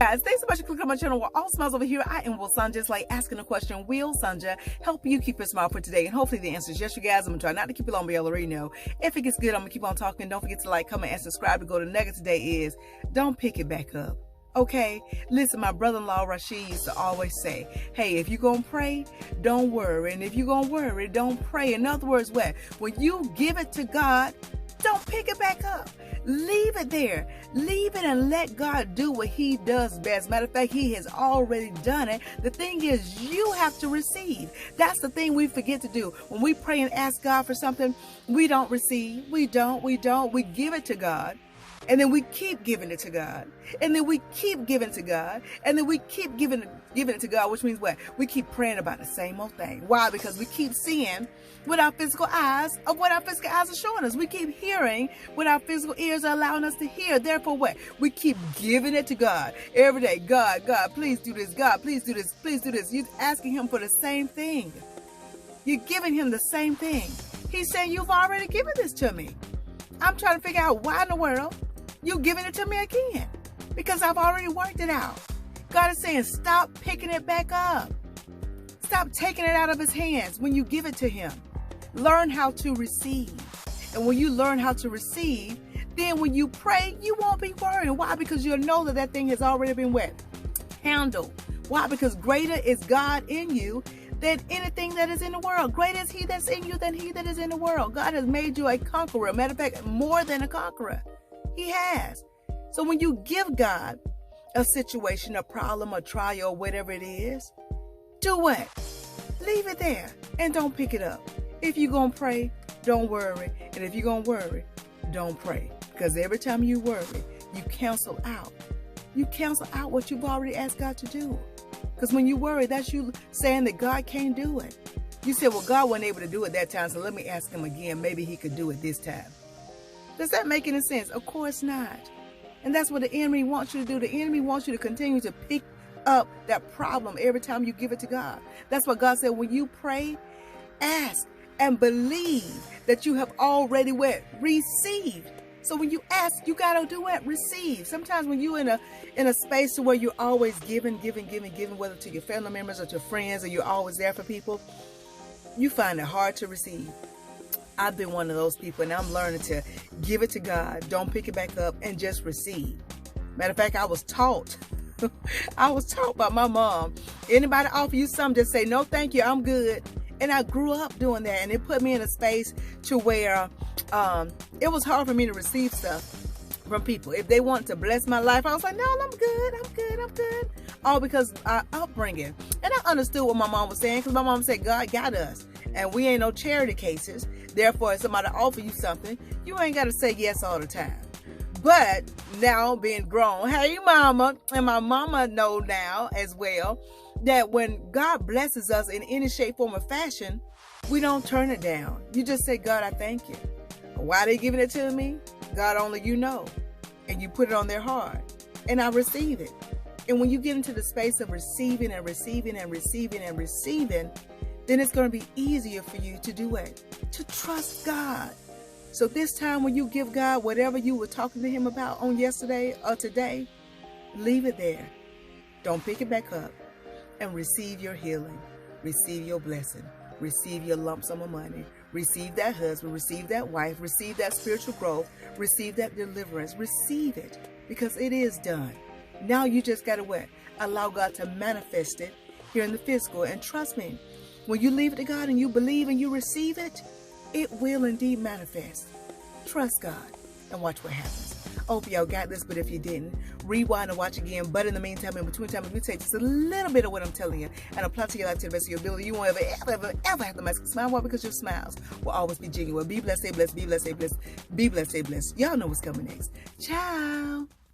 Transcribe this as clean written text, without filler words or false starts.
Guys, thanks so much for clicking on my channel. We're all smiles over here. I am Will Sanja. Just like asking a question, will Sanja help you keep your smile for today? And hopefully the answer is yes, you guys. I'm going to try not to keep it long, but you already know. If it gets good, I'm going to keep on talking. Don't forget to like, comment, and subscribe. To go to the nugget today is, don't pick it back up. Okay? Listen, my brother-in-law Rashid used to always say, hey, if you're going to pray, don't worry. And if you're going to worry, don't pray. In other words, what? When you give it to God, don't pick it back up. Leave it there. Leave it and let God do what he does best. Matter of fact, he has already done it. The thing is, you have to receive. That's the thing we forget to do. When we pray and ask God for something, we don't receive. We don't. We give it to God. And then we keep giving it to God. And then we keep giving it to God. And then we keep giving it to God, which means what? We keep praying about the same old thing. Why? Because we keep seeing with our physical eyes of what our physical eyes are showing us. We keep hearing what our physical ears are allowing us to hear. Therefore, what? We keep giving it to God every day. God, please do this. God, please do this. Please do this. You're asking him for the same thing. You're giving him the same thing. He's saying, you've already given this to me. I'm trying to figure out why in the world you're giving it to me again, because I've already worked it out. God is saying, stop picking it back up. Stop taking it out of his hands when you give it to him. Learn how to receive. And when you learn how to receive, then when you pray, you won't be worrying. Why? Because you'll know that that thing has already been handled. Why? Because greater is God in you than anything that is in the world. Greater is he that's in you than he that is in the world. God has made you a conqueror. Matter of fact, more than a conqueror. He has. So when you give God a situation, a problem, a trial, whatever it is, do what? Leave it there and don't pick it up. If you're going to pray, don't worry. And if you're going to worry, don't pray. Because every time you worry, you cancel out. You cancel out what you've already asked God to do. Because when you worry, that's you saying that God can't do it. You said, well, God wasn't able to do it that time, so let me ask him again. Maybe he could do it this time. Does that make any sense? Of course not. And that's what the enemy wants you to do. The enemy wants you to continue to pick up that problem every time you give it to God. That's what God said. When you pray, ask and believe that you have already received. So when you ask, you got to do it. Receive. Sometimes when you're in a space where you're always giving, whether to your family members or to friends, or you're always there for people, you find it hard to receive. I've been one of those people, and I'm learning to give it to God. Don't pick it back up and just receive. Matter of fact, I was taught by my mom. Anybody offer you something, just say, no, thank you, I'm good. And I grew up doing that, and it put me in a space to where it was hard for me to receive stuff from people. If they want to bless my life, I was like, no, I'm good. All because our upbringing. And I understood what my mom was saying, because my mom said, God got us. And we ain't no charity cases. Therefore, if somebody offer you something, you ain't got to say yes all the time. But now being grown, hey mama, and my mama know now as well, that when God blesses us in any shape, form, or fashion, we don't turn it down. You just say, God, I thank you. Why they giving it to me? God, only you know. And you put it on their heart. And I receive it. And when you get into the space of receiving and receiving and receiving and receiving, then it's going to be easier for you to do it. To trust God. So this time when you give God whatever you were talking to him about on yesterday or today, leave it there. Don't pick it back up. And receive your healing. Receive your blessing. Receive your lump sum of money. Receive that husband. Receive that wife. Receive that spiritual growth. Receive that deliverance. Receive it. Because it is done. Now you just got to what? Allow God to manifest it here in the physical. And trust me, when you leave it to God and you believe and you receive it, it will indeed manifest. Trust God and watch what happens. I hope y'all got this, but if you didn't, rewind and watch again. But in the meantime, in between time, if you take just a little bit of what I'm telling you and apply to your life to the best of your ability, you won't ever have to mask a smile. Why? Because your smiles will always be genuine. Be blessed, stay blessed, be blessed, stay blessed, be blessed, stay blessed. Y'all know what's coming next. Ciao.